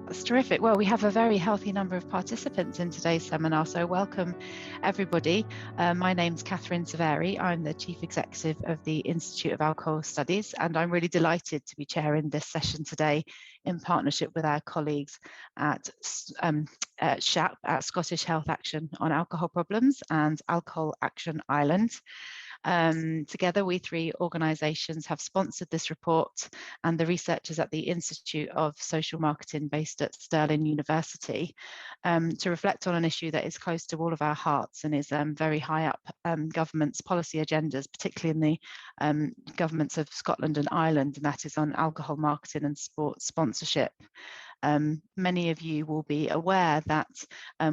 That's terrific. Well, we have a very healthy number of participants in today's seminar, so welcome everybody. My name's Catherine Severi. I'm the Chief Executive of the Institute of Alcohol Studies, and I'm really delighted to be chairing this session today in partnership with our colleagues at SHAP, at Scottish Health Action on Alcohol Problems, and Alcohol Action Ireland. Together, we three organisations have sponsored this report, and the researchers at the Institute of Social Marketing based at Stirling University to reflect on an issue that is close to all of our hearts and is very high up government's policy agendas, particularly in the governments of Scotland and Ireland, and that is on alcohol marketing and sports sponsorship. Many of you will be aware that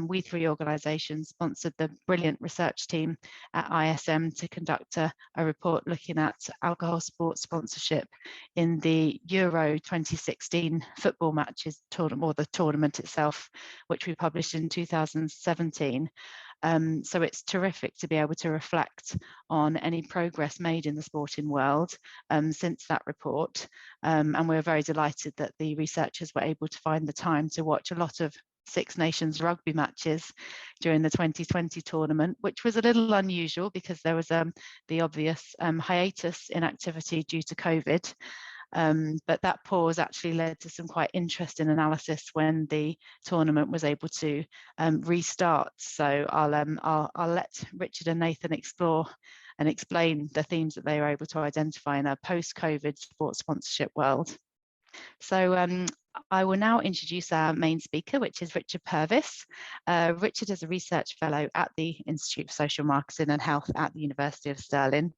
we three organisations sponsored the brilliant research team at ISM to conduct a report looking at alcohol sports sponsorship in the Euro 2016 football matches tournament, or the tournament itself, which we published in 2017. So it's terrific to be able to reflect on any progress made in the sporting world since that report. And we're very delighted that the researchers were able to find the time to watch a lot of Six Nations rugby matches during the 2020 tournament, which was a little unusual because there was the obvious hiatus in activity due to COVID. But that pause actually led to some quite interesting analysis when the tournament was able to restart. So I'll let Richard and Nathan explore and explain the themes that they were able to identify in a post-COVID sports sponsorship world. So I will now introduce our main speaker, which is Richard Purves. Richard is a research fellow at the Institute of Social Marketing and Health at the University of Stirling.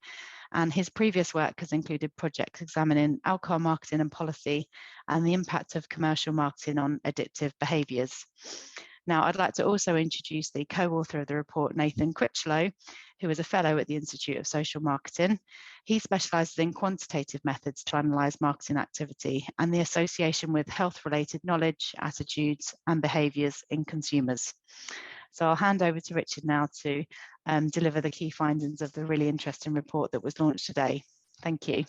And his previous work has included projects examining alcohol marketing and policy and the impact of commercial marketing on addictive behaviours. Now, I'd like to also introduce the co-author of the report, Nathan Critchlow, who is a fellow at the Institute of Social Marketing. He specialises in quantitative methods to analyse marketing activity and the association with health-related knowledge, attitudes and behaviours in consumers. So I'll hand over to Richard now to deliver the key findings of the really interesting report that was launched today. Thank you.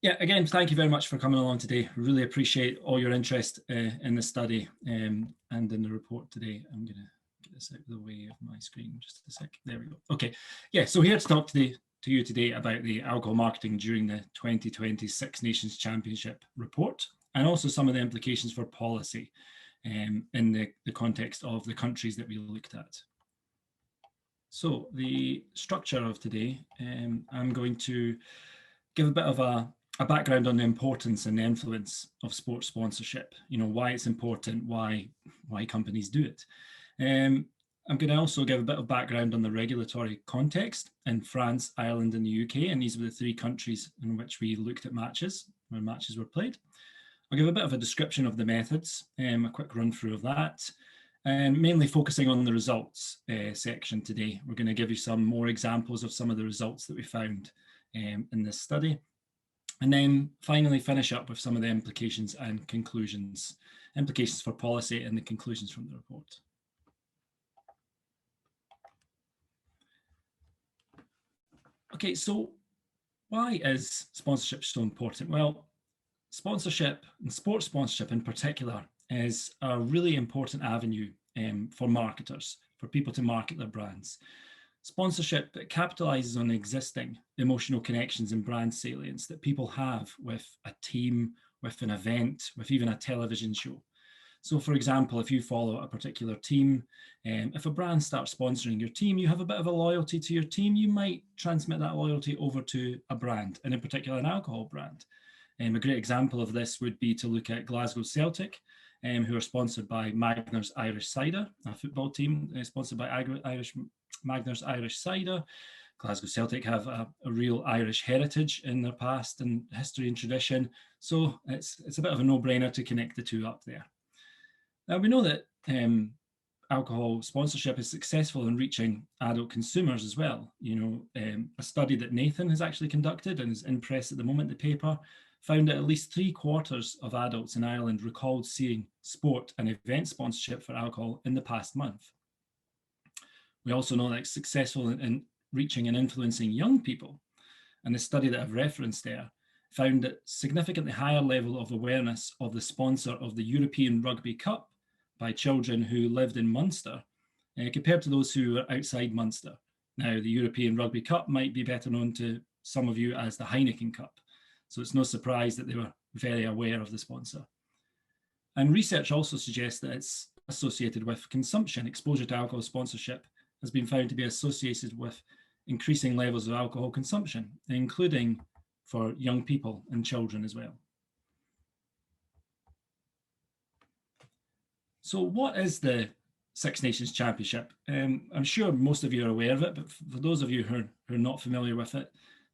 Yeah, again, thank you very much for coming along today. Really appreciate all your interest in the study and in the report today. I'm going to get this out of the way of my screen just a sec. There we go. Okay, yeah, so here to talk to you today about the alcohol marketing during the 2020 Six Nations Championship report, and also some of the implications for policy in the context of the countries that we looked at. So the structure of today, I'm going to give a bit of a background on the importance and the influence of sports sponsorship, why it's important, why companies do it. I'm going to also give a bit of background on the regulatory context in France, Ireland and the UK, and these were the three countries in which we looked at matches, where matches were played. I'll give a bit of a description of the methods, a quick run through of that, and mainly focusing on the results section today. We're going to give you some more examples of some of the results that we found in this study. And then finally finish up with some of the implications and conclusions, implications for policy and the conclusions from the report. Okay, so why is sponsorship so important? Well, sponsorship, and sports sponsorship in particular, is a really important avenue for marketers, for people to market their brands. Sponsorship capitalizes on existing emotional connections and brand salience that people have with a team, with an event, with even a television show. So for example, if you follow a particular team, if a brand starts sponsoring your team, you have a bit of a loyalty to your team. You might transmit that loyalty over to a brand, and in particular an alcohol brand. A great example of this would be to look at Glasgow Celtic, who are sponsored by Magners Irish Cider, a football team sponsored by Magners Irish Cider. Glasgow Celtic have a real Irish heritage in their past and history and tradition, so it's a bit of a no-brainer to connect the two up there. Now we know that alcohol sponsorship is successful in reaching adult consumers as well. A study that Nathan has actually conducted and is in press at the moment, the paper, found that at least 3/4 of adults in Ireland recalled seeing sport and event sponsorship for alcohol in the past month. We also know that it's successful in reaching and influencing young people. And the study that I've referenced there found that significantly higher level of awareness of the sponsor of the European Rugby Cup by children who lived in Munster compared to those who were outside Munster. Now, the European Rugby Cup might be better known to some of you as the Heineken Cup, so it's no surprise that they were very aware of the sponsor. And research also suggests that it's associated with consumption. Exposure to alcohol sponsorship has been found to be associated with increasing levels of alcohol consumption, including for young people and children as well. So what is the Six Nations Championship? I'm sure most of you are aware of it, but for those of you who are not familiar with it,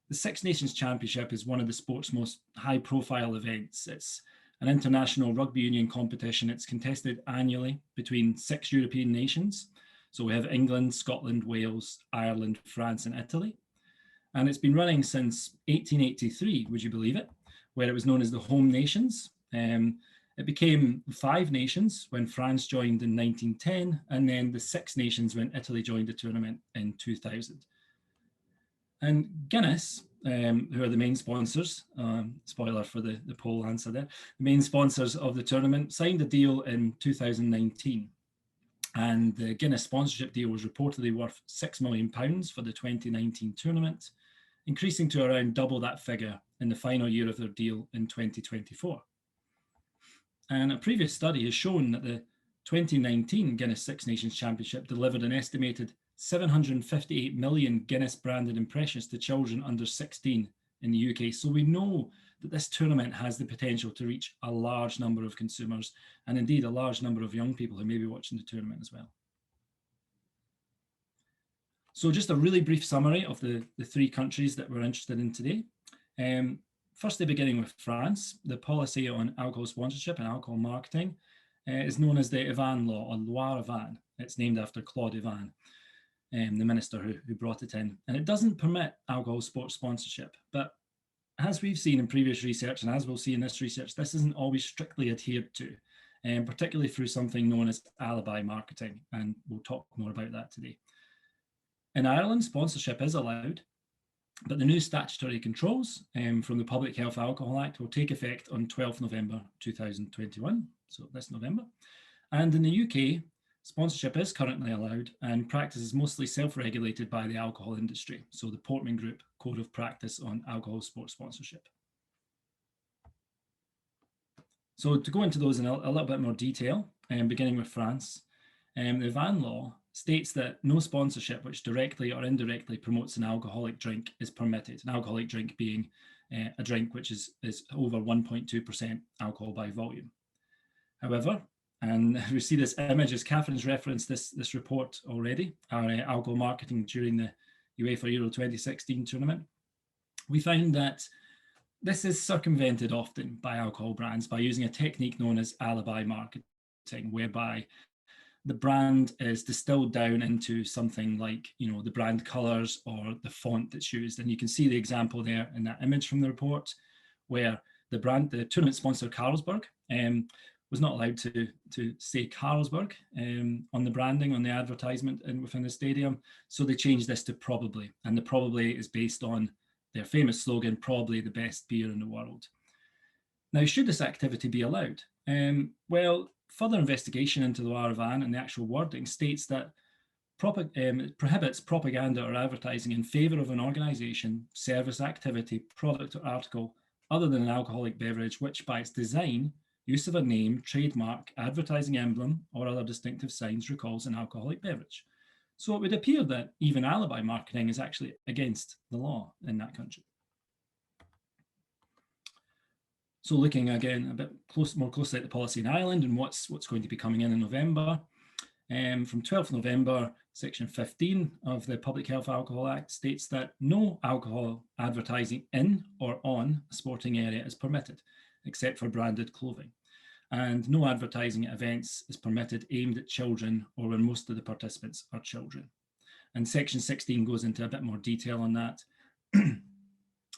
the Six Nations Championship is one of the sport's most high-profile events. It's an international rugby union competition. It's contested annually between 6 European nations. So we have England, Scotland, Wales, Ireland, France, and Italy. And it's been running since 1883, would you believe it, where it was known as the Home Nations. It became 5 nations when France joined in 1910, and then the 6 nations when Italy joined the tournament in 2000. And Guinness, who are the main sponsors, spoiler for the poll answer there, the main sponsors of the tournament, signed a deal in 2019. And the Guinness sponsorship deal was reportedly worth £6 million for the 2019 tournament, increasing to around double that figure in the final year of their deal in 2024. And a previous study has shown that the 2019 Guinness Six Nations Championship delivered an estimated 758 million Guinness branded impressions to children under 16 in the UK. So we know that this tournament has the potential to reach a large number of consumers and indeed a large number of young people who may be watching the tournament as well. So just a really brief summary of the 3 countries that we're interested in today. Firstly, beginning with France, the policy on alcohol sponsorship and alcohol marketing is known as the Evan Law, or Loi Evan. It's named after Claude Evan, the minister who brought it in. And it doesn't permit alcohol sports sponsorship, but as we've seen in previous research, and as we'll see in this research, this isn't always strictly adhered to, particularly through something known as alibi marketing, and we'll talk more about that today. In Ireland, sponsorship is allowed, but the new statutory controls from the Public Health Alcohol Act will take effect on 12th November 2021, so this November. And in the UK, sponsorship is currently allowed, and practice is mostly self-regulated by the alcohol industry, so the Portman Group Code of Practice on Alcohol Sports Sponsorship. So to go into those in a little bit more detail, beginning with France, the Van Law states that no sponsorship which directly or indirectly promotes an alcoholic drink is permitted, an alcoholic drink being a drink which is over 1.2% alcohol by volume. However, and we see this image, as Catherine's referenced this report already, our alcohol marketing during the UEFA Euro 2016 tournament, we found that this is circumvented often by alcohol brands by using a technique known as alibi marketing, whereby the brand is distilled down into something like, the brand colors or the font that's used. And you can see the example there in that image from the report, where the tournament sponsor Carlsberg was not allowed to say Carlsberg on the branding, on the advertisement within the stadium. So they changed this to Probably. And the Probably is based on their famous slogan, probably the best beer in the world. Now, should this activity be allowed? Well, further investigation into the Loi Evan and the actual wording states that it prohibits propaganda or advertising in favour of an organisation, service, activity, product or article other than an alcoholic beverage, which by its design, use of a name, trademark, advertising emblem or other distinctive signs recalls an alcoholic beverage. So it would appear that even alibi marketing is actually against the law in that country. So looking again a bit more closely at the policy in Ireland and what's going to be coming in November. From 12th November, Section 15 of the Public Health Alcohol Act states that no alcohol advertising in or on a sporting area is permitted, except for branded clothing. And no advertising at events is permitted aimed at children or when most of the participants are children. And Section 16 goes into a bit more detail on that.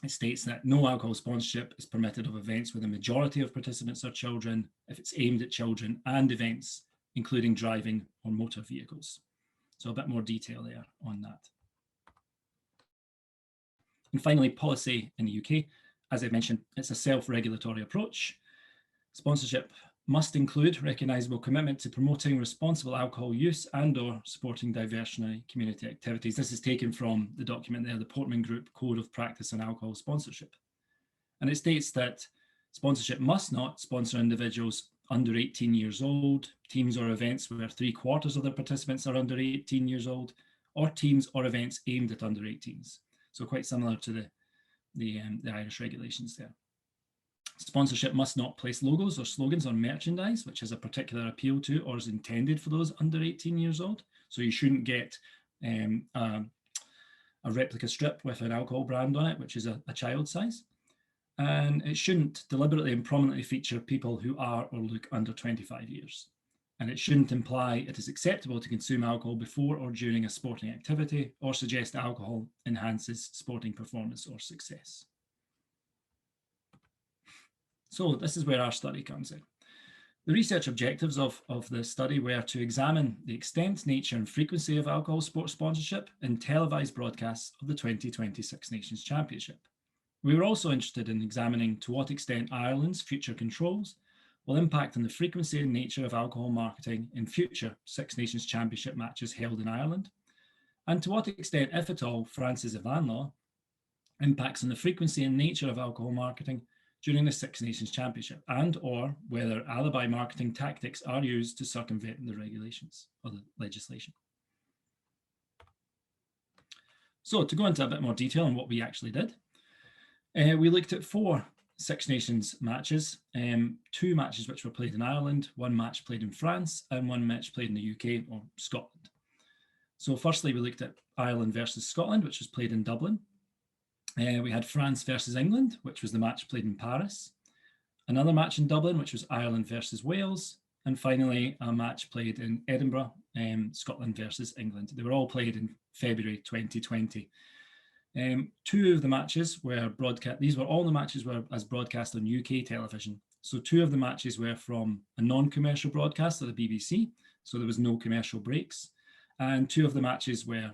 It states that no alcohol sponsorship is permitted of events where the majority of participants are children if it's aimed at children, and events including driving or motor vehicles. So a bit more detail there on that. And finally, policy in the UK. as I mentioned, it's a self-regulatory approach. Sponsorship must include recognisable commitment to promoting responsible alcohol use and/or supporting diversionary community activities. This is taken from the document there, the Portman Group Code of Practice on Alcohol Sponsorship. And it states that sponsorship must not sponsor individuals under 18 years old, teams or events where 3/4 of their participants are under 18 years old, or teams or events aimed at under 18s. So quite similar to the Irish regulations there. Sponsorship must not place logos or slogans on merchandise, which has a particular appeal to or is intended for those under 18 years old. So you shouldn't get a replica strip with an alcohol brand on it, which is a child size. And it shouldn't deliberately and prominently feature people who are or look under 25 years. And it shouldn't imply it is acceptable to consume alcohol before or during a sporting activity or suggest alcohol enhances sporting performance or success. So this is where our study comes in. The research objectives of the study were to examine the extent, nature and frequency of alcohol sports sponsorship in televised broadcasts of the 2020 Six Nations Championship. We were also interested in examining to what extent Ireland's future controls will impact on the frequency and nature of alcohol marketing in future Six Nations Championship matches held in Ireland, and to what extent, if at all, France's Evan law impacts on the frequency and nature of alcohol marketing during the Six Nations Championship, and or whether alibi marketing tactics are used to circumvent the regulations or the legislation. So to go into a bit more detail on what we actually did, we looked at 4 Six Nations matches, 2 matches which were played in Ireland, 1 match played in France, and 1 match played in the UK or Scotland. So firstly, we looked at Ireland versus Scotland, which was played in Dublin. We had France versus England, which was the match played in Paris. Another match in Dublin, which was Ireland versus Wales. And finally, a match played in Edinburgh, Scotland versus England. They were all played in February 2020. 2 of the matches were broadcast. These were all the matches were as broadcast on UK television. So 2 of the matches were from a non-commercial broadcast of the BBC. So there was no commercial breaks. And 2 of the matches were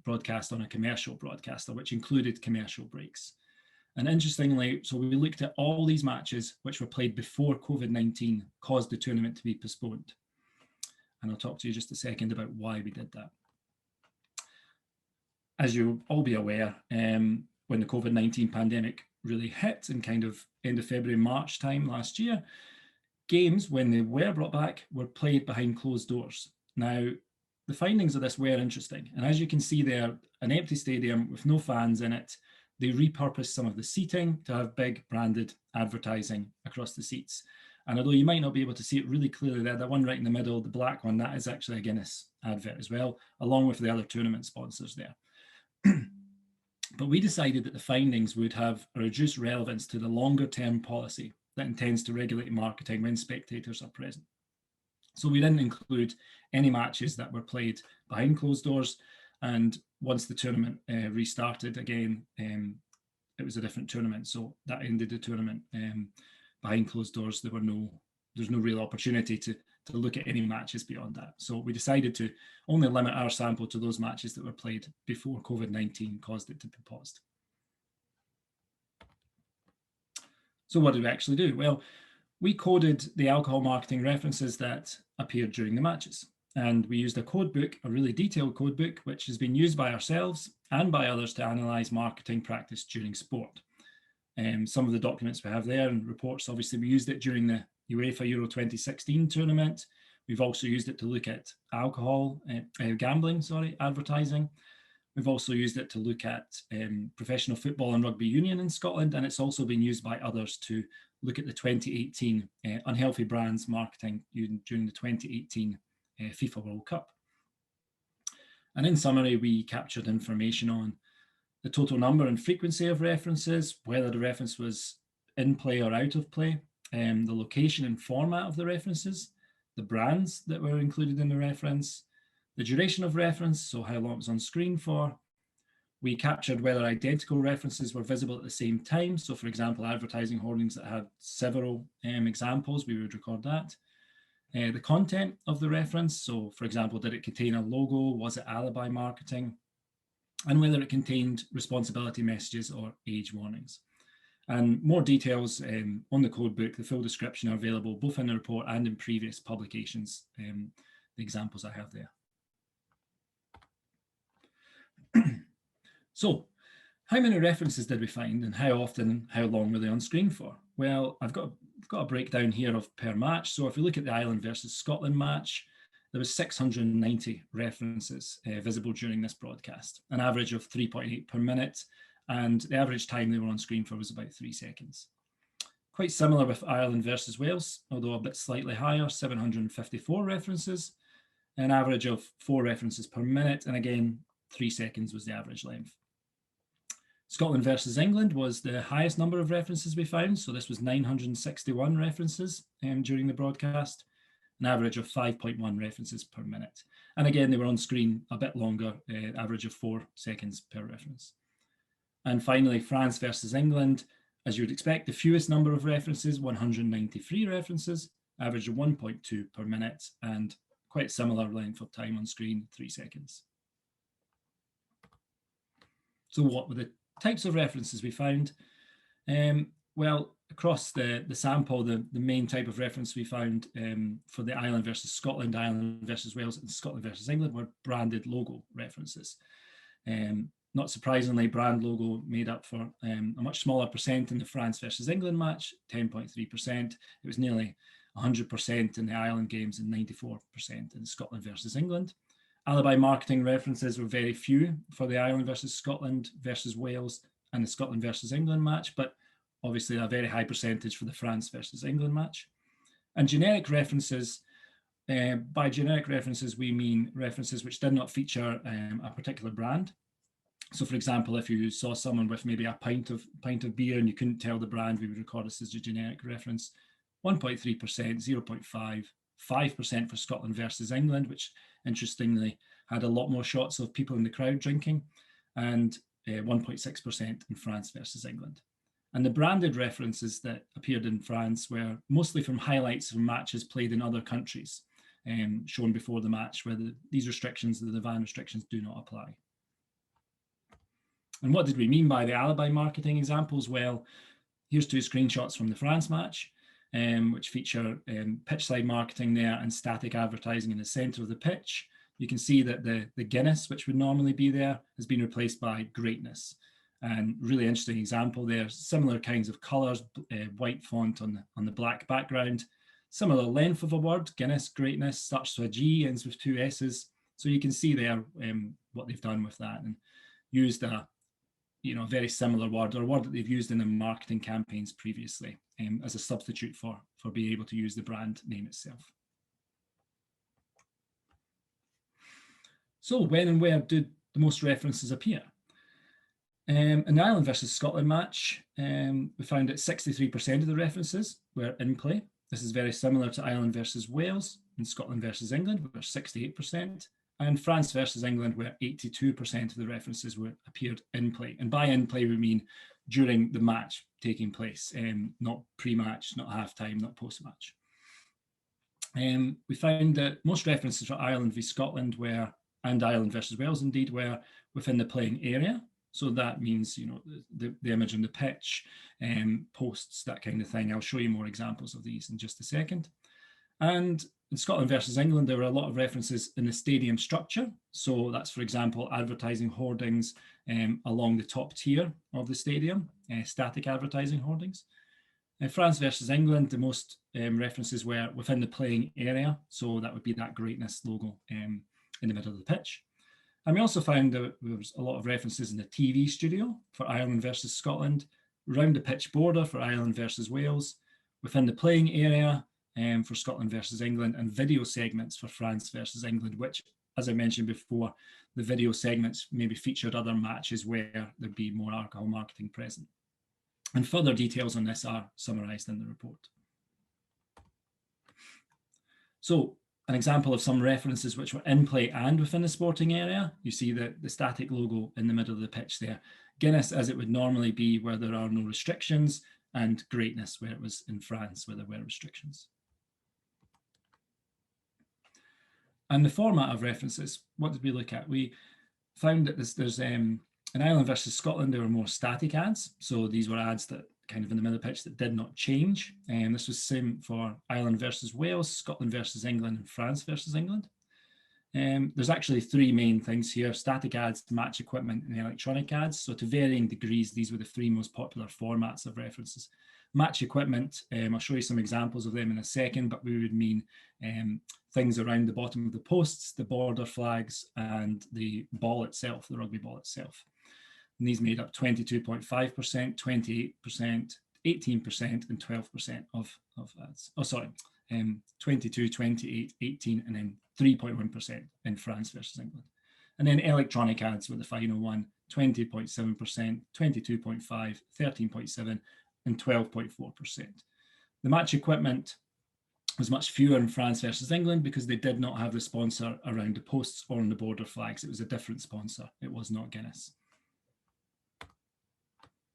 broadcast on a commercial broadcaster, which included commercial breaks. And interestingly, so we looked at all these matches which were played before COVID-19 caused the tournament to be postponed. And I'll talk to you just a second about why we did that. As you'll all be aware, when the COVID-19 pandemic really hit in kind of end of February, March time last year, games, when they were brought back, were played behind closed doors. Now, the findings of this were interesting. And as you can see there, an empty stadium with no fans in it, they repurposed some of the seating to have big branded advertising across the seats. And although you might not be able to see it really clearly there, that one right in the middle, the black one, that is actually a Guinness advert as well, along with the other tournament sponsors there. But we decided that the findings would have a reduced relevance to the longer term policy that intends to regulate marketing when spectators are present. So we didn't include any matches that were played behind closed doors. And once the tournament restarted again, it was a different tournament. So that ended the tournament behind closed doors. There's no real opportunity to look at any matches beyond that. So we decided to only limit our sample to those matches that were played before COVID-19 caused it to be paused. So what did we actually do? Well, we coded the alcohol marketing references that appeared during the matches. And we used a code book, a really detailed code book, which has been used by ourselves and by others to analyze marketing practice during sport. Some of the documents we have there and reports, obviously we used it during the UEFA Euro 2016 tournament. We've also used it to look at alcohol, gambling, advertising. We've also used it to look at professional football and rugby union in Scotland, and it's also been used by others to look at the 2018 unhealthy brands marketing during the 2018 FIFA World Cup. And in summary, we captured information on the total number and frequency of references, whether the reference was in play or out of play, the location and format of the references, the brands that were included in the reference, the duration of reference, so how long it was on screen for. We captured whether identical references were visible at the same time. So for example, advertising hoardings that had several examples, we would record that. The content of the reference, so for example, did it contain a logo, was it alibi marketing, and whether it contained responsibility messages or age warnings. And more details on the code book, the full description, are available both in the report and in previous publications, the examples I have there. So, how many references did we find, and how often and how long were they on screen for? Well, I've got a breakdown here of per match. So if we look at the Ireland versus Scotland match, there was 690 references visible during this broadcast, an average of 3.8 per minute, and the average time they were on screen for was about 3 seconds. Quite similar with Ireland versus Wales, although a bit slightly higher, 754 references, an average of 4 references per minute, and again, 3 seconds was the average length. Scotland versus England was the highest number of references we found, so this was 961 references during the broadcast, an average of 5.1 references per minute. And again, they were on screen a bit longer, average of 4 seconds per reference. And finally, France versus England, as you would expect, the fewest number of references, 193 references, average of 1.2 per minute, and quite similar length of time on screen, 3 seconds. So what were the types of references we found? Well, across the sample, the main type of reference we found for the Ireland versus Scotland, Ireland versus Wales, and Scotland versus England were branded logo references. Not surprisingly, brand logo made up for a much smaller percent in the France versus England match, 10.3%. It was nearly 100% in the Ireland games and 94% in Scotland versus England. Alibi marketing references were very few for the Ireland versus Scotland versus Wales and the Scotland versus England match, but obviously a very high percentage for the France versus England match. And generic references, by generic references, we mean references which did not feature a particular brand. So for example, if you saw someone with maybe a pint of beer and you couldn't tell the brand, we would record this as a generic reference. 1.3%, 0.5%, 5% for Scotland versus England, which interestingly had a lot more shots of people in the crowd drinking, and 1.6% in France versus England. And the branded references that appeared in France were mostly from highlights from matches played in other countries, shown before the match, where these restrictions, the van restrictions, do not apply. And what did we mean by the alibi marketing examples? Well, here's 2 screenshots from the France match, which feature pitch-side marketing there and static advertising in the centre of the pitch. You can see that the Guinness, which would normally be there, has been replaced by greatness. And really interesting example there, similar kinds of colours, white font on the black background, similar length of a word, Guinness, greatness, starts with a G, ends with 2 S's. So you can see there what they've done with that and used a very similar word, or a word that they've used in their marketing campaigns previously as a substitute for being able to use the brand name itself. So when and where did the most references appear? In the Ireland versus Scotland match, we found that 63% of the references were in play. This is very similar to Ireland versus Wales and Scotland versus England, where 68%. And France versus England, where 82% of the references appeared in play. And by in play, we mean during the match taking place, not pre-match, not half-time, not post-match. We found that most references for Ireland v Scotland and Ireland versus Wales indeed, were within the playing area. So that means, the image on the pitch, posts, that kind of thing. I'll show you more examples of these in just a second. And in Scotland versus England, there were a lot of references in the stadium structure. So that's, for example, advertising hoardings along the top tier of the stadium, static advertising hoardings. In France versus England, the most references were within the playing area. So that would be that greatness logo in the middle of the pitch. And we also found that there was a lot of references in the TV studio for Ireland versus Scotland, around the pitch border for Ireland versus Wales, within the playing area for Scotland versus England, and video segments for France versus England, which, as I mentioned before, the video segments maybe featured other matches where there'd be more alcohol marketing present. And further details on this are summarised in the report. So, an example of some references which were in play and within the sporting area. You see the static logo in the middle of the pitch there. Guinness, as it would normally be where there are no restrictions, and greatness, where it was in France, where there were restrictions. And the format of references, what did we look at? We found that there's in Ireland versus Scotland, there were more static ads. So these were ads that kind of in the middle of the pitch that did not change. And this was same for Ireland versus Wales, Scotland versus England, and France versus England. There's actually three main things here: static ads, match equipment, and electronic ads. So to varying degrees, these were the three most popular formats of references. Match equipment, I'll show you some examples of them in a second, but we would mean things around the bottom of the posts, the border flags, and the ball itself, the rugby ball itself. And these made up 22.5%, 28%, 18%, and 12% of ads. Oh, sorry, 22, 28, 18, and then 3.1% in France versus England. And then electronic ads were the final one: 20.7%, 22.5%, 13.7%, and 12.4%. The match equipment was much fewer in France versus England because they did not have the sponsor around the posts or on the border flags. It was a different sponsor. It was not Guinness.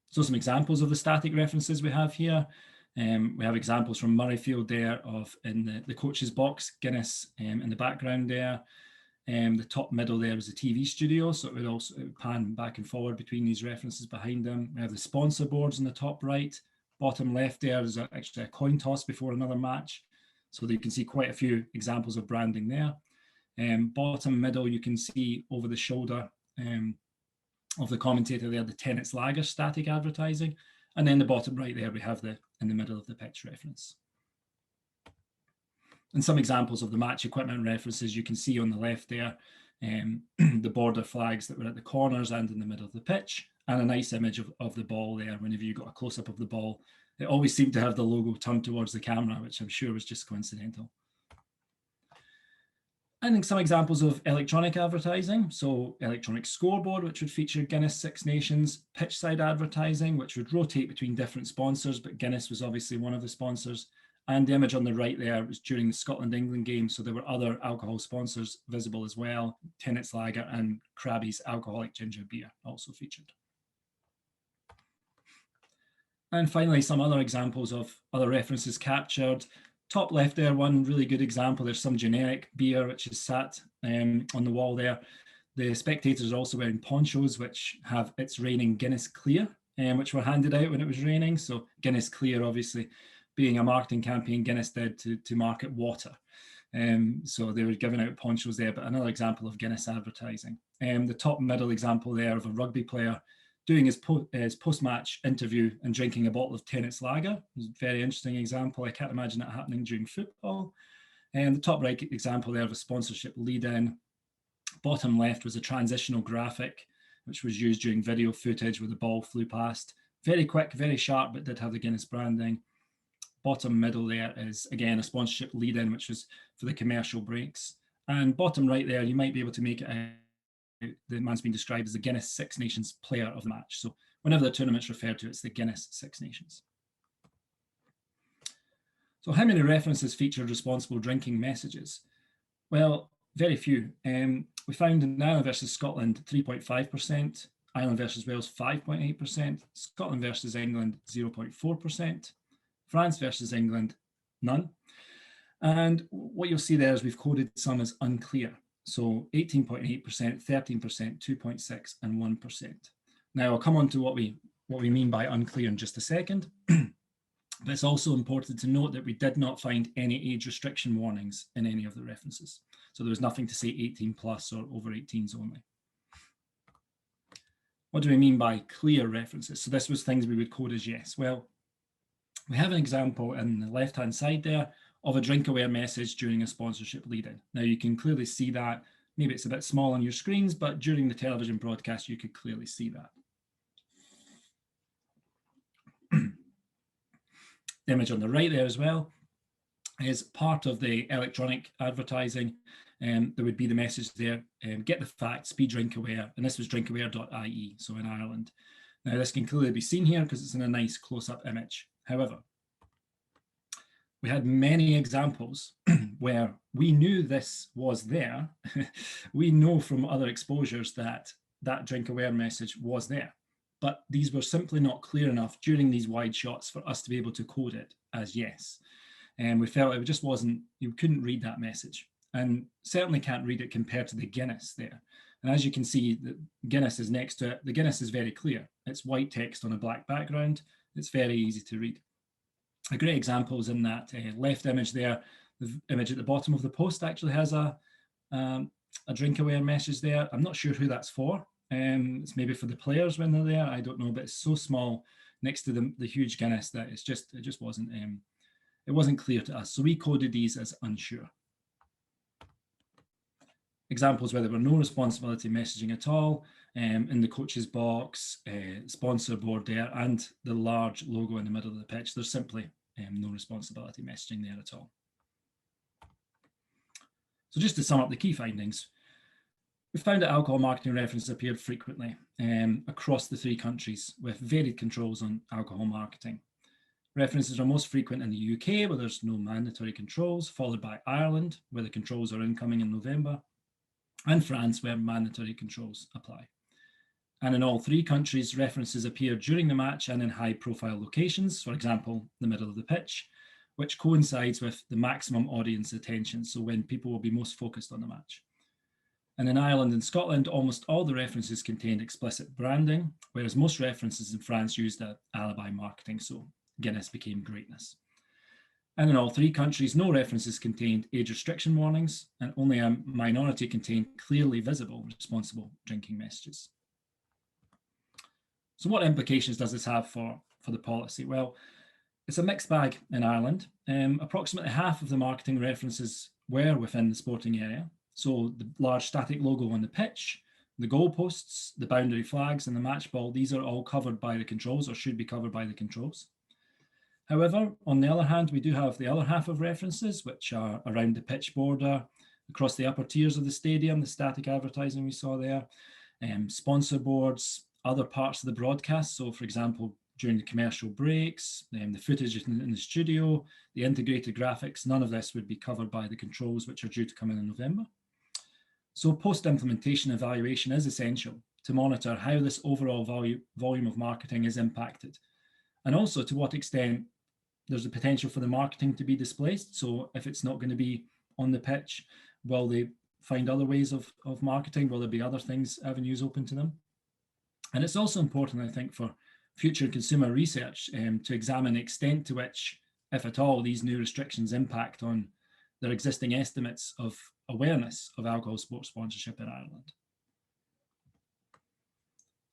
So some examples of the static references we have here. We have examples from Murrayfield there of in the coach's box, Guinness in the background there. The top middle there is a TV studio, so it would also pan back and forward between these references behind them. We have the sponsor boards in the top right. Bottom left there is actually a coin toss before another match. So you can see quite a few examples of branding there. Bottom middle, you can see over the shoulder of the commentator there, the Tenets Lager static advertising. And then the bottom right there, we have the in the middle of the pitch reference. And some examples of the match equipment references you can see on the left there, the border flags that were at the corners and in the middle of the pitch, and a nice image of the ball there. Whenever you got a close-up of the ball, it always seemed to have the logo turned towards the camera, which I'm sure was just coincidental. And then some examples of electronic advertising. So electronic scoreboard, which would feature Guinness Six Nations, pitch side advertising, which would rotate between different sponsors, but Guinness was obviously one of the sponsors. And the image on the right there was during the Scotland-England game. So there were other alcohol sponsors visible as well. Tenets Lager and Krabby's alcoholic ginger beer also featured. And finally, some other examples of other references captured. Top left there, one really good example. There's some generic beer which is sat on the wall there. The spectators are also wearing ponchos which have "It's Raining Guinness Clear," which were handed out when it was raining. So Guinness Clear, obviously, being a marketing campaign Guinness did to market water. So they were giving out ponchos there, but another example of Guinness advertising. The top middle example there of a rugby player doing his post-match interview and drinking a bottle of Tenets Lager. It was a very interesting example. I can't imagine that happening during football. And the top right example there of a sponsorship lead-in. Bottom left was a transitional graphic, which was used during video footage where the ball flew past. Very quick, very sharp, but did have the Guinness branding. Bottom middle there is, again, a sponsorship lead-in, which was for the commercial breaks. And bottom right there, you might be able to make it the man's been described as the Guinness Six Nations player of the match. So whenever the tournament's referred to, it's the Guinness Six Nations. So how many references featured responsible drinking messages? Well, very few. We found in Ireland versus Scotland, 3.5%, Ireland versus Wales, 5.8%, Scotland versus England, 0.4%, France versus England, none. And what you'll see there is we've coded some as unclear. So 18.8%, 13%, 2.6%, and 1%. Now I'll come on to what we mean by unclear in just a second. But it's also important to note that we did not find any age restriction warnings in any of the references. So there was nothing to say 18 plus or over 18s only. What do we mean by clear references? So this was things we would code as yes. Well, we have an example in the left-hand side there of a drink aware message during a sponsorship lead-in. Now you can clearly see that. Maybe it's a bit small on your screens, but during the television broadcast, you could clearly see that. The image on the right there as well is part of the electronic advertising. There would be the message there, get the facts, be drink aware. And this was drinkaware.ie, so in Ireland. Now this can clearly be seen here because it's in a nice close-up image. However, we had many examples where we knew this was there. We know from other exposures that that drink aware message was there, but these were simply not clear enough during these wide shots for us to be able to code it as yes. And we felt it just wasn't, you couldn't read that message, and certainly can't read it compared to the Guinness there. And as you can see, the Guinness is next to it. The Guinness is very clear. It's white text on a black background. It's very easy to read. A great example is in that left image there. The image at the bottom of the post actually has a drink aware message there. I'm not sure who that's for. It's maybe for the players when they're there. I don't know, but it's so small next to the huge Guinness that it just wasn't clear to us. So we coded these as unsure. Examples where there were no responsibility messaging at all, in the coach's box, sponsor board there, and the large logo in the middle of the pitch. There's simply no responsibility messaging there at all. So just to sum up the key findings, we found that alcohol marketing references appeared frequently across the 3 countries with varied controls on alcohol marketing. References are most frequent in the UK, where there's no mandatory controls, followed by Ireland, where the controls are incoming in November, and France, where mandatory controls apply. And in all 3 countries, references appear during the match and in high-profile locations, for example, the middle of the pitch, which coincides with the maximum audience attention, so when people will be most focused on the match. And in Ireland and Scotland, almost all the references contained explicit branding, whereas most references in France used alibi marketing, so Guinness became greatness. And in all 3 countries, no references contained age restriction warnings, and only a minority contained clearly visible responsible drinking messages. So what implications does this have for the policy? Well, it's a mixed bag in Ireland. Approximately half of the marketing references were within the sporting area. So the large static logo on the pitch, the goalposts, the boundary flags, and the match ball, these are all covered by the controls, or should be covered by the controls. However, on the other hand, we do have the other half of references, which are around the pitch border, across the upper tiers of the stadium, the static advertising we saw there, sponsor boards, other parts of the broadcast. So for example, during the commercial breaks, the footage in the studio, the integrated graphics, none of this would be covered by the controls, which are due to come in November. So post-implementation evaluation is essential to monitor how this overall volume of marketing is impacted, and also to what extent there's a potential for the marketing to be displaced. So if it's not going to be on the pitch, will they find other ways of marketing? Will there be other things, avenues open to them? And it's also important, I think, for future consumer research to examine the extent to which, if at all, these new restrictions impact on their existing estimates of awareness of alcohol sports sponsorship in Ireland.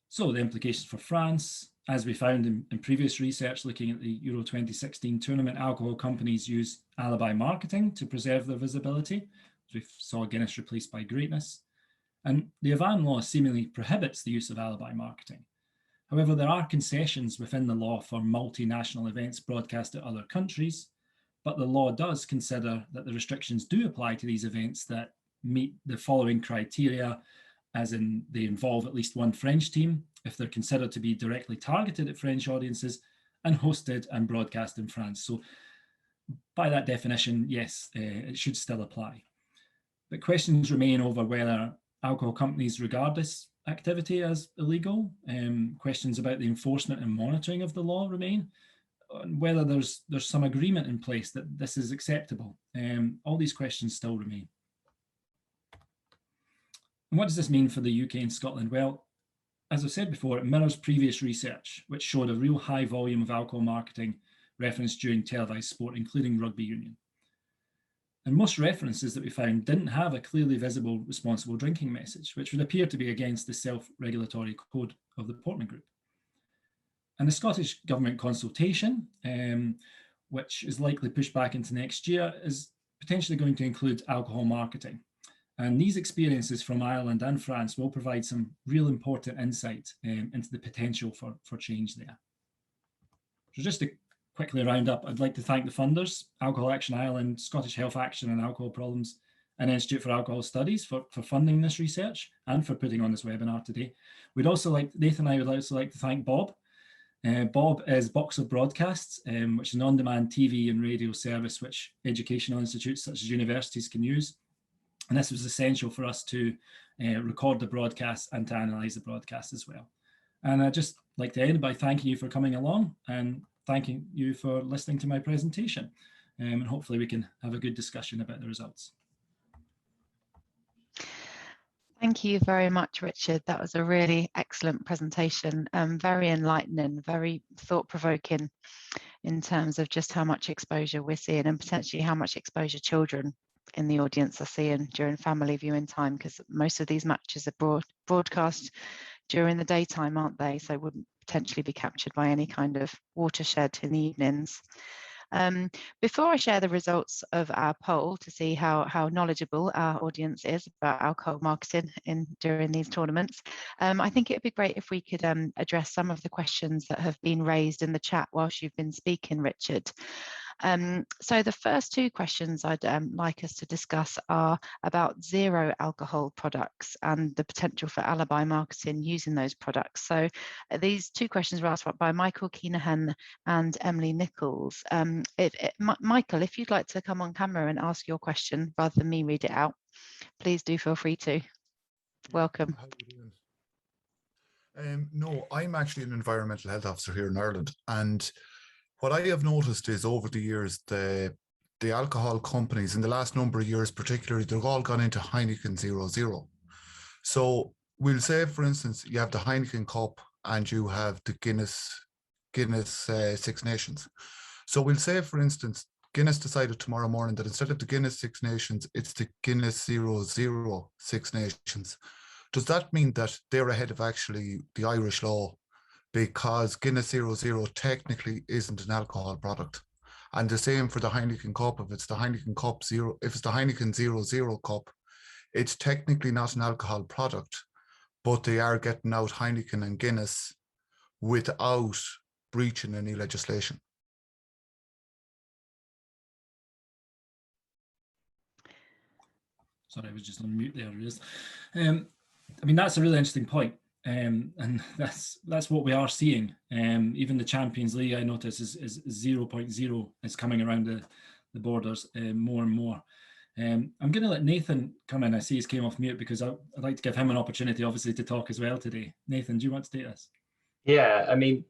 So the implications for France, as we found in previous research looking at the Euro 2016 tournament, alcohol companies use alibi marketing to preserve their visibility. We saw Guinness replaced by greatness. And the Avan law seemingly prohibits the use of alibi marketing. However, there are concessions within the law for multinational events broadcast at other countries, but the law does consider that the restrictions do apply to these events that meet the following criteria, as in they involve at least one French team, if they're considered to be directly targeted at French audiences, and hosted and broadcast in France. So by that definition, yes, it should still apply. But questions remain over whether alcohol companies regard this activity as illegal. Questions about the enforcement and monitoring of the law remain, and whether there's some agreement in place that this is acceptable. All these questions still remain. And what does this mean for the UK and Scotland? Well, as I've said before, it mirrors previous research, which showed a real high volume of alcohol marketing referenced during televised sport, including rugby union. And most references that we found didn't have a clearly visible responsible drinking message, which would appear to be against the self-regulatory code of the Portman Group. And the Scottish Government consultation, which is likely pushed back into next year, is potentially going to include alcohol marketing. And these experiences from Ireland and France will provide some real important insight into the potential for change there. So just to quickly round up, I'd like to thank the funders, Alcohol Action Ireland, Scottish Health Action and Alcohol Problems, and Institute for Alcohol Studies for funding this research and for putting on this webinar today. We'd also like, Nathan and I would also like to thank Bob. Bob is Box of Broadcasts, which is an on-demand TV and radio service which educational institutes such as universities can use. And this was essential for us to record the broadcast and to analyse the broadcast as well. And I'd just like to end by thanking you for coming along and thanking you for listening to my presentation. And hopefully we can have a good discussion about the results. Thank you very much, Richard. That was a really excellent presentation, very enlightening, very thought-provoking in terms of just how much exposure we're seeing and potentially how much exposure children in the audience are seeing during family viewing time, because most of these matches are broadcast during the daytime, aren't they? So wouldn't potentially be captured by any kind of watershed in the evenings. Before I share the results of our poll to see how knowledgeable our audience is about alcohol marketing during these tournaments, I think it would be great if we could address some of the questions that have been raised in the chat whilst you've been speaking, Richard. So the first two questions I'd like us to discuss are about zero alcohol products and the potential for alibi marketing using those products. So these two questions were asked by Michael Keenahan and Emily Nichols. Michael, if you'd like to come on camera and ask your question rather than me read it out, please do feel free to. Welcome. How are you doing? No, I'm actually an environmental health officer here in Ireland, and what I have noticed is over the years, the alcohol companies in the last number of years, particularly, they've all gone into Heineken 0.0. So we'll say, for instance, you have the Heineken Cup and you have the Guinness Six Nations. So we'll say, for instance, Guinness decided tomorrow morning that instead of the Guinness Six Nations, it's the Guinness 0.0 Six Nations. Does that mean that they're ahead of actually the Irish law? Because Guinness 0.0 technically isn't an alcohol product. And the same for the Heineken Cup. If it's the Heineken Cup Zero, if it's the Heineken 0.0 cup, it's technically not an alcohol product, but they are getting out Heineken and Guinness without breaching any legislation. Sorry, I was just on mute there. I mean, that's a really interesting point. And that's what we are seeing. Even the Champions League, I notice, is 0.0 is coming around the borders more and more. I'm going to let Nathan come in. I see he's came off mute because I'd like to give him an opportunity, obviously, to talk as well today. Nathan, do you want to take this? Yeah, I mean,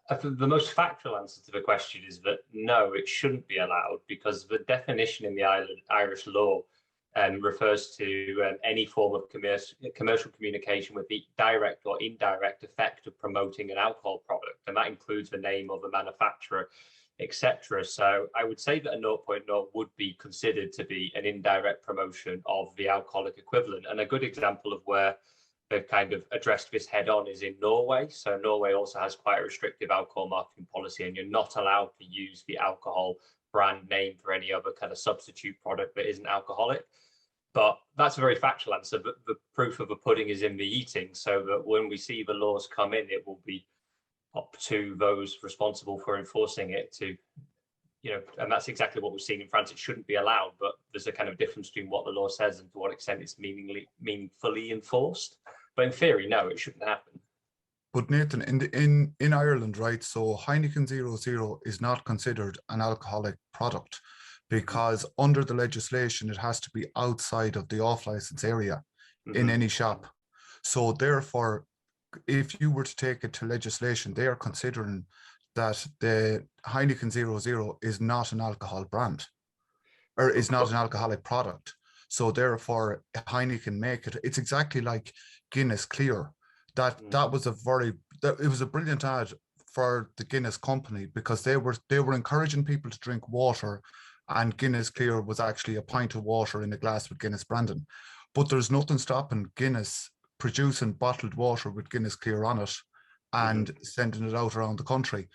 the most factual answer to the question is that no, it shouldn't be allowed, because the definition in the Irish law refers to any form of commercial communication with the direct or indirect effect of promoting an alcohol product, and that includes the name of the manufacturer, etc. So I would say that a 0.0 would be considered to be an indirect promotion of the alcoholic equivalent. And a good example of where they've kind of addressed this head on is in Norway. So Norway also has quite a restrictive alcohol marketing policy, and you're not allowed to use the alcohol brand name for any other kind of substitute product that isn't alcoholic. But that's a very factual answer. But the proof of the pudding is in the eating, so that when we see the laws come in, it will be up to those responsible for enforcing it to, and that's exactly what we've seen in France. It shouldn't be allowed, but there's a kind of difference between what the law says and to what extent it's meaningfully enforced. But in theory, no, it shouldn't happen. But Nathan, in Ireland, right, so Heineken 0.0 is not considered an alcoholic product, because under the legislation, it has to be outside of the off-license area in any shop. So therefore, if you were to take it to legislation, they are considering that the Heineken 0.0 is not an alcohol brand, or is not an alcoholic product. So therefore, Heineken make it. It's exactly like Guinness Clear. That was it was a brilliant ad for the Guinness company, because they were encouraging people to drink water, and Guinness Clear was actually a pint of water in a glass with Guinness branding. But there's nothing stopping Guinness producing bottled water with Guinness Clear on it and sending it out around the country.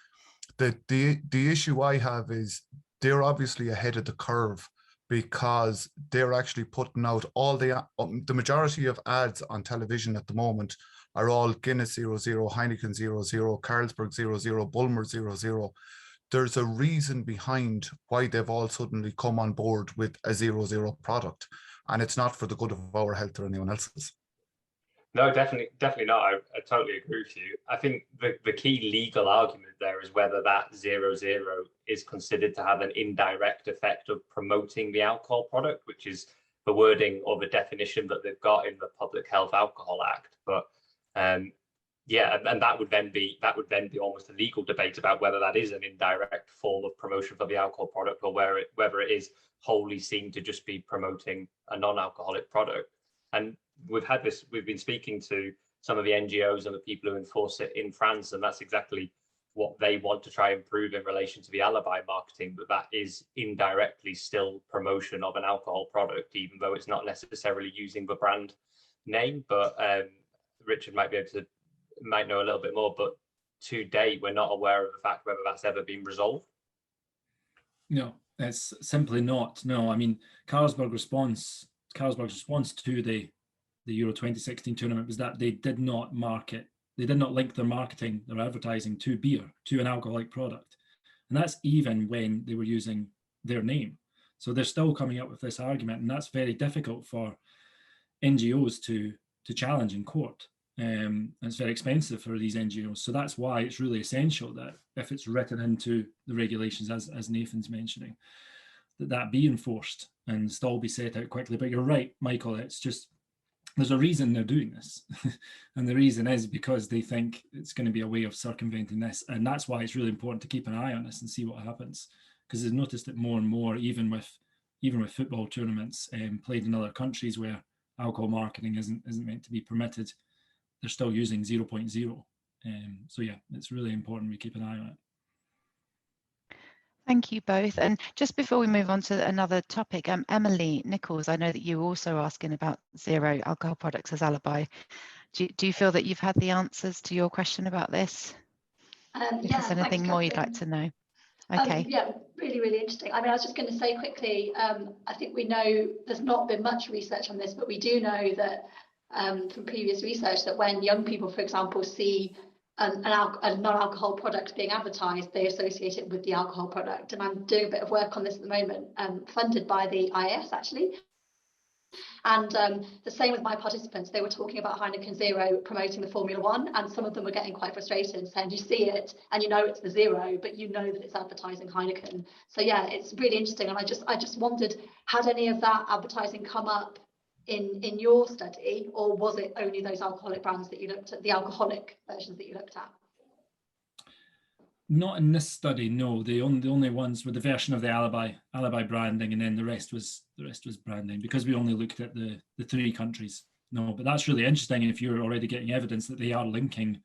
The issue I have is they're obviously ahead of the curve, because they're actually putting out all the majority of ads on television at the moment are all Guinness 0.0, Heineken 0.0, Carlsberg 0.0, Bulmer 0.0. There's a reason behind why they've all suddenly come on board with a 0.0 product, and it's not for the good of our health or anyone else's. No, definitely not. I totally agree with you. I think the key legal argument there is whether that 0.0 is considered to have an indirect effect of promoting the alcohol product, which is the wording or the definition that they've got in the Public Health Alcohol Act. But yeah, and that would then be almost a legal debate about whether that is an indirect form of promotion for the alcohol product, or whether it is wholly seen to just be promoting a non-alcoholic product. And we've been speaking to some of the NGOs and the people who enforce it in France, and that's exactly what they want to try and improve in relation to the alibi marketing, but that is indirectly still promotion of an alcohol product, even though it's not necessarily using the brand name. But Richard might know a little bit more, but to date, we're not aware of the fact whether that's ever been resolved. No, it's simply not. No, I mean, Carlsberg's response to the Euro 2016 tournament was that they did not link their marketing, their advertising to beer, to an alcoholic product. And that's even when they were using their name. So they're still coming up with this argument, and that's very difficult for NGOs to challenge in court. And it's very expensive for these NGOs. So that's why it's really essential that if it's written into the regulations, as Nathan's mentioning, that be enforced and still be set out quickly. But you're right, Michael, it's just, there's a reason they're doing this. And the reason is because they think it's going to be a way of circumventing this. And that's why it's really important to keep an eye on this and see what happens. Because they've noticed it more and more, even with football tournaments played in other countries where alcohol marketing isn't meant to be permitted. They're still using 0.0. So yeah, it's really important we keep an eye on it. Thank you both. And just before we move on to another topic, Emily Nichols, I know that you were also asking about zero alcohol products as alibi. Do you feel that you've had the answers to your question about this? If there's anything more you'd like to know. Okay. Yeah, really, really interesting. I mean, I was just going to say quickly, I think we know there's not been much research on this, but we do know that from previous research that when young people, for example, see a non-alcohol product being advertised, they associate it with the alcohol product. And I'm doing a bit of work on this at the moment, funded by the IS actually. And the same with my participants. They were talking about Heineken Zero promoting the Formula One, and some of them were getting quite frustrated, saying you see it and you know it's the zero, but you know that it's advertising Heineken. So yeah, it's really interesting. And I just wondered, had any of that advertising come up in your study, or was it only those alcoholic brands that you looked at, the alcoholic versions that you looked at? Not in this study, no. The only ones were the version of the alibi branding, and then the rest was branding, because we only looked at the 3 countries. No, but that's really interesting if you're already getting evidence that they are linking.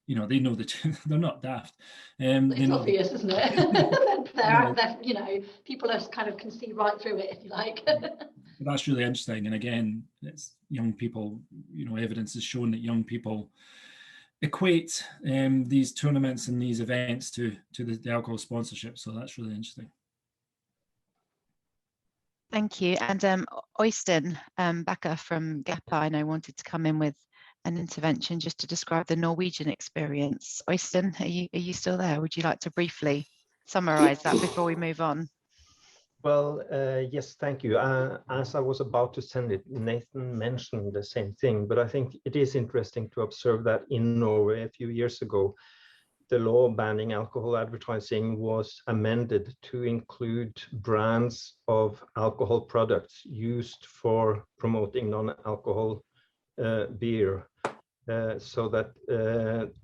You know, they know that they're not daft. It's obvious, isn't it? they're, you know, people are kind of can see right through it, if you like. But that's really interesting. And again, it's young people, you know, evidence has shown that young people equate these tournaments and these events to the alcohol sponsorship. So that's really interesting. Thank you. And Øystein Bakker from GEPA, I know, wanted to come in with an intervention just to describe the Norwegian experience. Øystein, are you still there? Would you like to briefly summarize that before we move on? Well, yes, thank you. As I was about to send it, Nathan mentioned the same thing, but I think it is interesting to observe that in Norway a few years ago, the law banning alcohol advertising was amended to include brands of alcohol products used for promoting non-alcohol beer, so that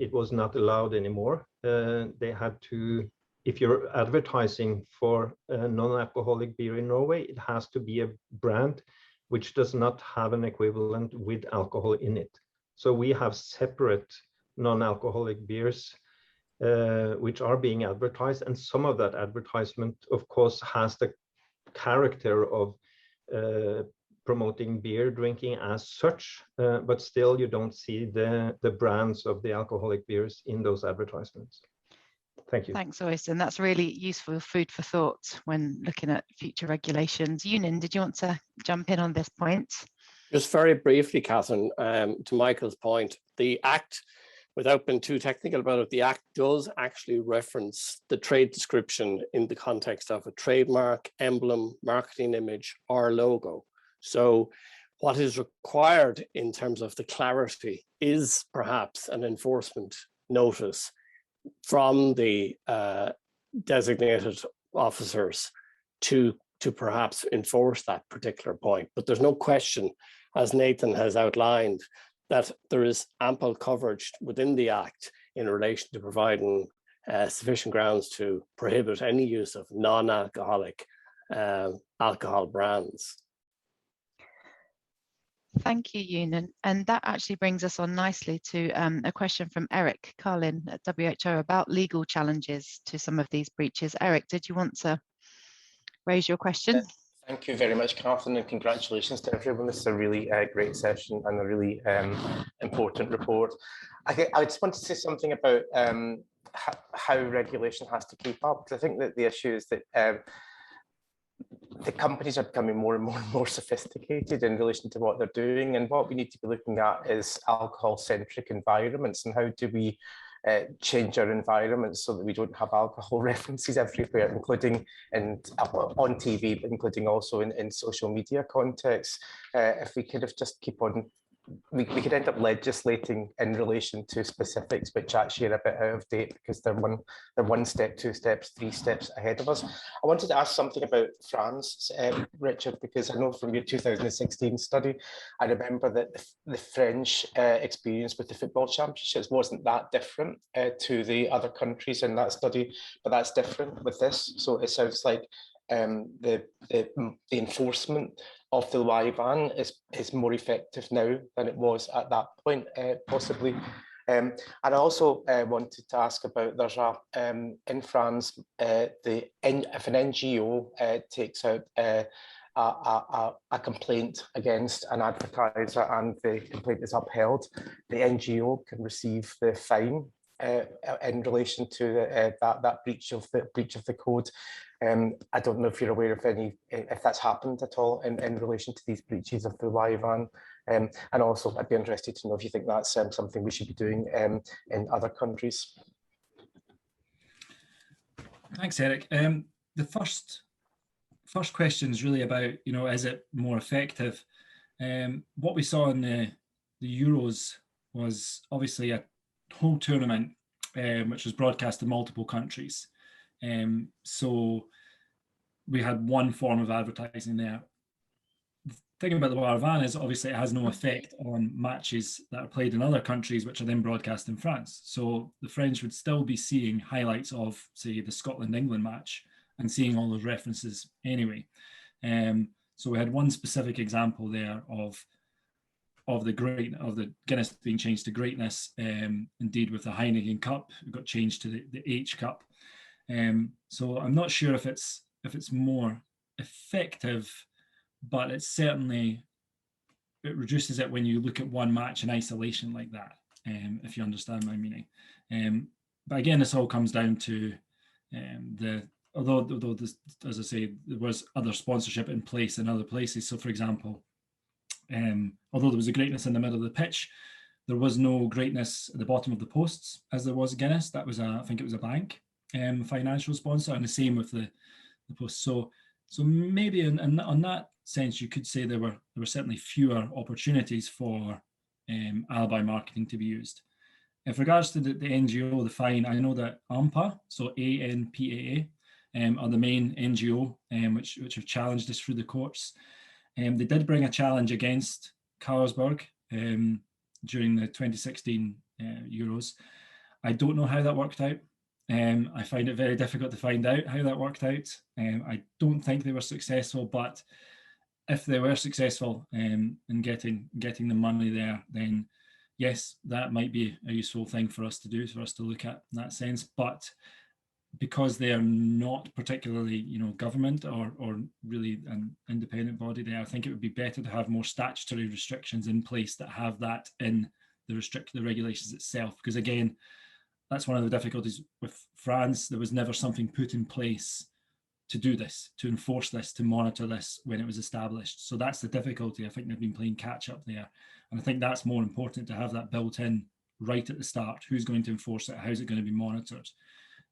it was not allowed anymore. They had to, if you're advertising for non-alcoholic beer in Norway, it has to be a brand which does not have an equivalent with alcohol in it. So we have separate non-alcoholic beers which are being advertised, and some of that advertisement, of course, has the character of promoting beer drinking as such, but still you don't see the brands of the alcoholic beers in those advertisements. Thank you. Thanks, Øystein. That's really useful food for thought when looking at future regulations. Eunan, did you want to jump in on this point? Just very briefly, Catherine, to Michael's point, the Act, without being too technical about it, the Act does actually reference the trade description in the context of a trademark, emblem, marketing image, or logo. So what is required in terms of the clarity is perhaps an enforcement notice from the designated officers to perhaps enforce that particular point. But there's no question, as Nathan has outlined, that there is ample coverage within the Act in relation to providing sufficient grounds to prohibit any use of non-alcoholic alcohol brands. Thank you, Ewan. And that actually brings us on nicely to a question from Eric Carlin at WHO about legal challenges to some of these breaches. Eric, did you want to raise your question? Thank you very much, Catherine, and congratulations to everyone. This is a really great session and a really important report. I just want to say something about how regulation has to keep up, because I think that the issue is that the companies are becoming more and more sophisticated in relation to what they're doing, and what we need to be looking at is alcohol-centric environments, and how do we change our environments so that we don't have alcohol references everywhere, including on TV, but including also in social media contexts. If we could have just keep on, we could end up legislating in relation to specifics which actually are a bit out of date, because they're one step, two steps, three steps ahead of us. I wanted to ask something about France, Richard, because I know from your 2016 study, I remember that the French experience with the football championships wasn't that different to the other countries in that study, but that's different with this. So it sounds like the enforcement of the Y ban is more effective now than it was at that point, possibly. And I also wanted to ask about, there's in France, if an NGO takes out a complaint against an advertiser and the complaint is upheld, the NGO can receive the fine in relation to that breach of the code. I don't know if you're aware of if that's happened at all in relation to these breaches of the Y ban. And also, I'd be interested to know if you think that's something we should be doing in other countries. Thanks, Eric. The first question is really about, is it more effective? What we saw in the Euros was obviously a whole tournament which was broadcast in multiple countries. So we had one form of advertising there. The thing about the Y ban is obviously it has no effect on matches that are played in other countries which are then broadcast in France. So the French would still be seeing highlights of, say, the Scotland-England match and seeing all those references anyway. So we had one specific example there of the Guinness being changed to greatness. Indeed, with the Heineken Cup, it got changed to the H Cup. So I'm not sure if it's more effective, but it reduces it when you look at one match in isolation like that, if you understand my meaning. But again, this all comes down to although this, as I say, there was other sponsorship in place in other places. So for example, although there was a greatness in the middle of the pitch, there was no greatness at the bottom of the posts as there was Guinness. That was I think it was a bank financial sponsor, and the same with the posts. So maybe on that sense, you could say there were certainly fewer opportunities for alibi marketing to be used. In regards to the NGO, the fine, I know that ANPA, so ANPAA, are the main NGO which have challenged this through the courts. They did bring a challenge against Carlsberg during the 2016 Euros. I don't know how that worked out. I find it very difficult to find out how that worked out. I don't think they were successful, but if they were successful in getting the money there, then yes, that might be a useful thing for us to do, for us to look at in that sense. But because they are not particularly, government or really an independent body there, I think it would be better to have more statutory restrictions in place that have that in the regulations itself. Because again, that's one of the difficulties with France. There was never something put in place to do this, to enforce this, to monitor this when it was established. So that's the difficulty. I think they've been playing catch up there. And I think that's more important, to have that built in right at the start. Who's going to enforce it? How's it going to be monitored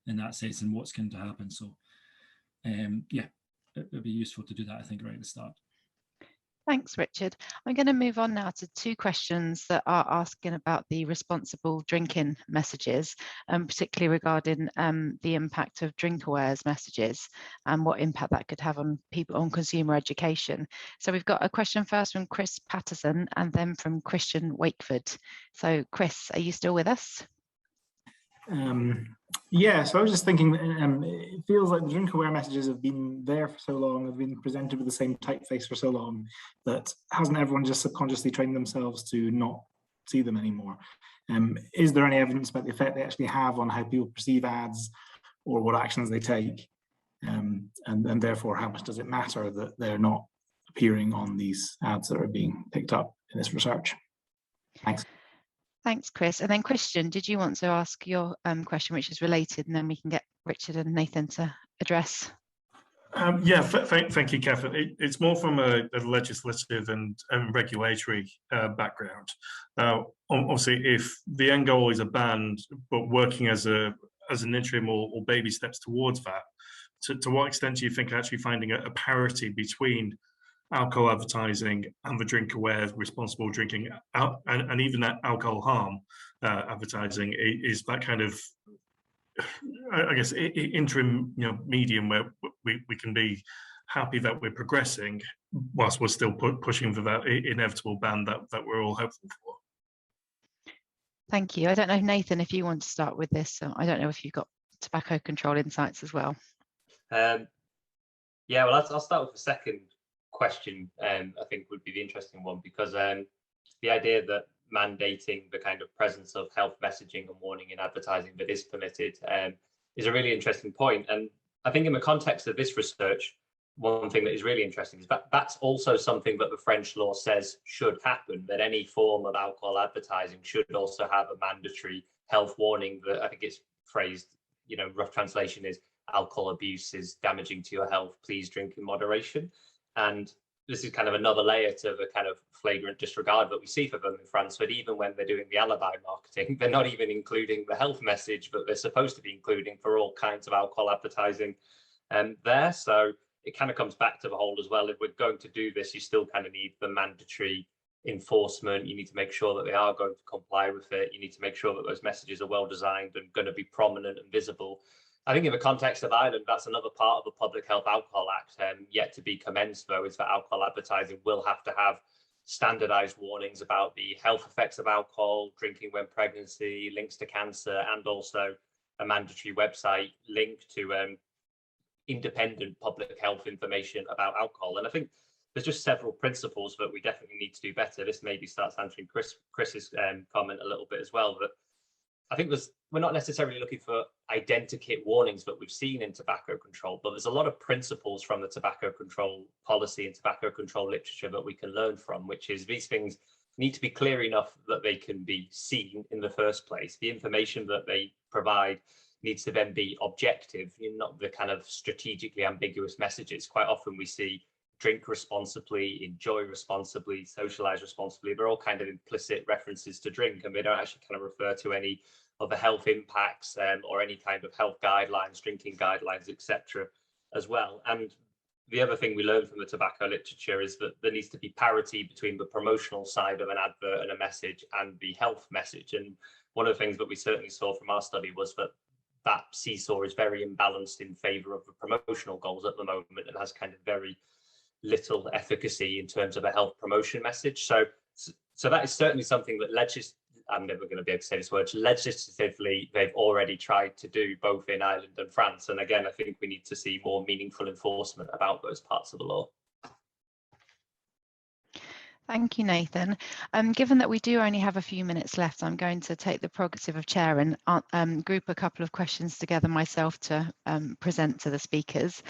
in that sense, and what's going to happen? So yeah, it would be useful to do that, I think, right at the start. Thanks, Richard. I'm going to move on now to two questions that are asking about the responsible drinking messages, particularly regarding the impact of DrinkAware's messages and what impact that could have on people, on consumer education. So we've got a question first from Chris Patterson and then from Christian Wakeford. So Chris, are you still with us? Yeah, so I was just thinking, it feels like the drink aware messages have been there for so long, have been presented with the same typeface for so long, that hasn't everyone just subconsciously trained themselves to not see them anymore? Is there any evidence about the effect they actually have on how people perceive ads or what actions they take? And therefore, how much does it matter that they're not appearing on these ads that are being picked up in this research? Thanks. Thanks, Chris. And then Christian, did you want to ask your question, which is related, and then we can get Richard and Nathan to address? Yeah, thank you, Catherine. It's more from a legislative and regulatory background. Obviously, if the end goal is a ban, but working as an interim or baby steps towards that, to what extent do you think actually finding a parity between alcohol advertising and the drink aware responsible drinking and even that alcohol harm advertising is that kind of, I guess, interim medium where we can be happy that we're progressing whilst we're still pushing for that inevitable ban that we're all hopeful for? Thank you. I don't know, Nathan, if you want to start with this. I don't know if you've got tobacco control insights as well. Yeah, well, I'll start with the second question. I think would be the interesting one, because the idea that mandating the kind of presence of health messaging and warning in advertising that is permitted is a really interesting point. And I think in the context of this research, one thing that is really interesting is that that's also something that the French law says should happen, that any form of alcohol advertising should also have a mandatory health warning that I think it's phrased, rough translation is alcohol abuse is damaging to your health, please drink in moderation. And this is kind of another layer to the kind of flagrant disregard that we see for them in France, but even when they're doing the alibi marketing, they're not even including the health message that they're supposed to be including for all kinds of alcohol advertising there. So it kind of comes back to the whole as well. If we're going to do this, you still kind of need the mandatory enforcement. You need to make sure that they are going to comply with it. You need to make sure that those messages are well designed and going to be prominent and visible. I think in the context of Ireland, that's another part of the Public Health Alcohol Act yet to be commenced, though, is that alcohol advertising will have to have standardised warnings about the health effects of alcohol, drinking when pregnancy, links to cancer, and also a mandatory website link to independent public health information about alcohol. And I think there's just several principles that we definitely need to do better. This maybe starts answering Chris's comment a little bit as well, that I think we're not necessarily looking for identikit warnings that we've seen in tobacco control, but there's a lot of principles from the tobacco control policy and tobacco control literature that we can learn from, which is these things need to be clear enough that they can be seen in the first place. The information that they provide needs to then be objective, not the kind of strategically ambiguous messages. Quite often we see drink responsibly, enjoy responsibly, socialize responsibly. They're all kind of implicit references to drink, and they don't actually kind of refer to any of the health impacts or any kind of health guidelines, drinking guidelines, etc. as well. And the other thing we learned from the tobacco literature is that there needs to be parity between the promotional side of an advert and a message and the health message. And one of the things that we certainly saw from our study was that seesaw is very imbalanced in favor of the promotional goals at the moment and has kind of very little efficacy in terms of a health promotion message. So that is certainly something that I'm never going to be able to say this word, legislatively, they've already tried to do both in Ireland and France. And again, I think we need to see more meaningful enforcement about those parts of the law. Thank you, Nathan. Given that we do only have a few minutes left, I'm going to take the prerogative of chair and group a couple of questions together myself to present to the speakers.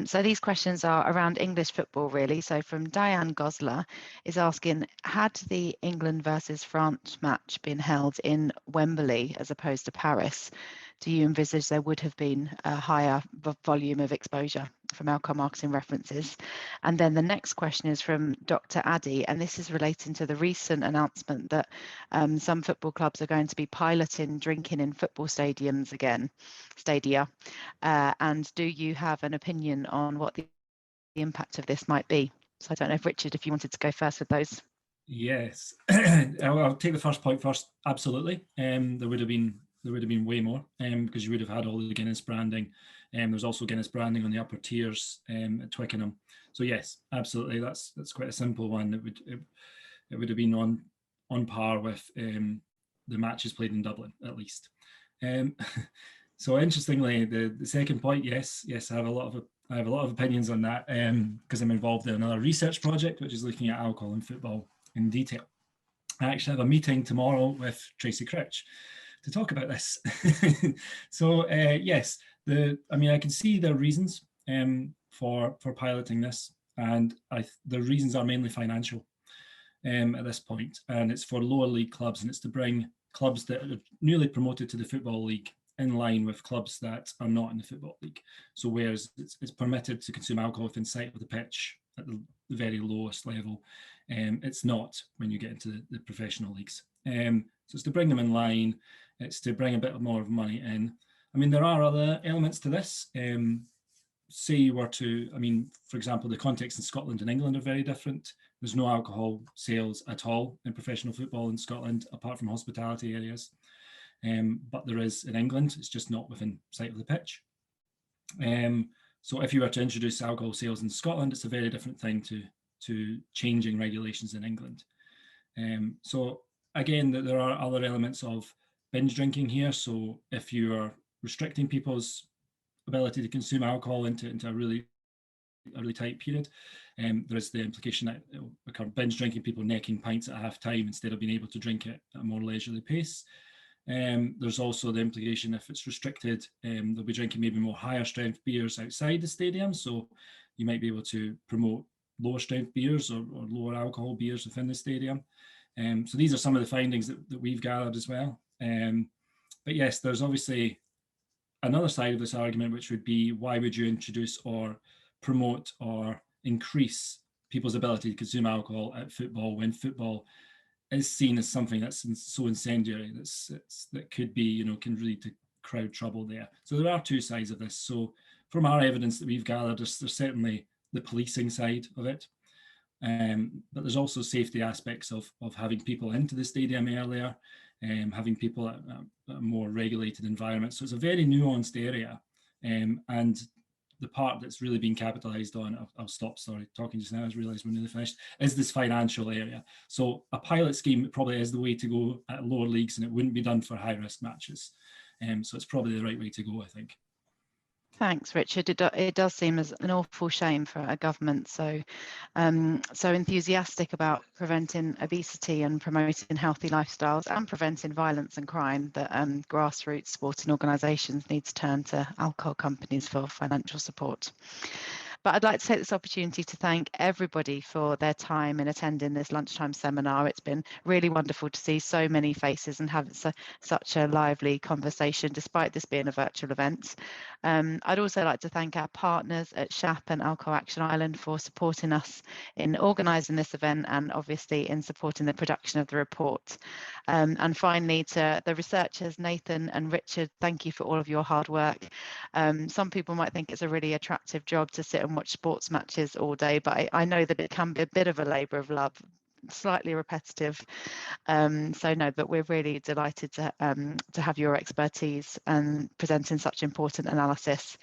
So these questions are around English football, really. So from Diane Gosler is asking, had the England versus France match been held in Wembley as opposed to Paris, do you envisage there would have been a higher volume of exposure from alcohol marketing references? And then the next question is from Dr. Addy, and this is relating to the recent announcement that some football clubs are going to be piloting drinking in football stadiums again, stadia. And do you have an opinion on what the impact of this might be? So I don't know if Richard, if you wanted to go first with those. Yes, I'll take the first point first. Absolutely, there would have been way more because you would have had all the Guinness branding. There's also Guinness branding on the upper tiers at Twickenham. So yes, absolutely, that's quite a simple one. It would have been on par with the matches played in Dublin at least. So interestingly, the second point, yes, I have a lot of opinions on that because I'm involved in another research project which is looking at alcohol in football in detail. I actually have a meeting tomorrow with Tracy Critch to talk about this. So yes, I can see the reasons for piloting this, and the reasons are mainly financial at this point, and it's for lower league clubs, and it's to bring clubs that are newly promoted to the Football League in line with clubs that are not in the Football League. So whereas it's permitted to consume alcohol within sight of the pitch at the very lowest level, it's not when you get into the professional leagues. So it's to bring them in line, it's to bring a bit more of money in. I mean, there are other elements to this. Say you were to, for example, the context in Scotland and England are very different. There's no alcohol sales at all in professional football in Scotland, apart from hospitality areas. But there is in England, it's just not within sight of the pitch. So if you were to introduce alcohol sales in Scotland, it's a very different thing to changing regulations in England. So again, there are other elements of binge drinking here. So if you are restricting people's ability to consume alcohol into a really tight period, there is the implication that it will occur binge drinking, people necking pints at half time instead of being able to drink it at a more leisurely pace. There's also the implication if it's restricted, they'll be drinking maybe more higher strength beers outside the stadium. So you might be able to promote lower strength beers or lower alcohol beers within the stadium. So these are some of the findings that we've gathered as well. But yes, there's obviously another side of this argument, which would be why would you introduce or promote or increase people's ability to consume alcohol at football when football is seen as something that's so incendiary that could be, can lead to crowd trouble there. So there are two sides of this. So from our evidence that we've gathered, there's certainly the policing side of it, but there's also safety aspects of having people into the stadium earlier, having people at a more regulated environment. So it's a very nuanced area, and the part that's really been capitalized on, I'll stop, sorry, talking just now, I just realized we're nearly finished, is this financial area. So a pilot scheme probably is the way to go at lower leagues, and it wouldn't be done for high risk matches. So it's probably the right way to go, I think. Thanks, Richard. It does seem as an awful shame for a government so enthusiastic about preventing obesity and promoting healthy lifestyles and preventing violence and crime that grassroots sporting organisations need to turn to alcohol companies for financial support. But I'd like to take this opportunity to thank everybody for their time in attending this lunchtime seminar. It's been really wonderful to see so many faces and have such a lively conversation, despite this being a virtual event. I'd also like to thank our partners at SHAP and Alcohol Action Ireland for supporting us in organising this event and obviously in supporting the production of the report. And finally, to the researchers, Nathan and Richard, thank you for all of your hard work. Some people might think it's a really attractive job to sit and watch sports matches all day, but I know that it can be a bit of a labour of love, slightly repetitive. So no, but we're really delighted to have your expertise and presenting such important analysis.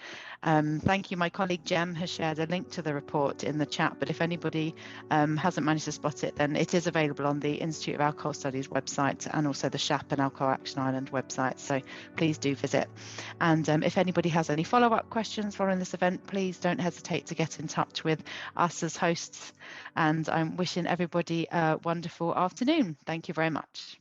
Thank you. My colleague Jem has shared a link to the report in the chat, but if anybody hasn't managed to spot it, then it is available on the Institute of Alcohol Studies website and also the SHAP and Alcohol Action Ireland website, so please do visit. And if anybody has any follow-up questions following this event, please don't hesitate to get in touch with us as hosts, and I'm wishing everybody a wonderful afternoon. Thank you very much.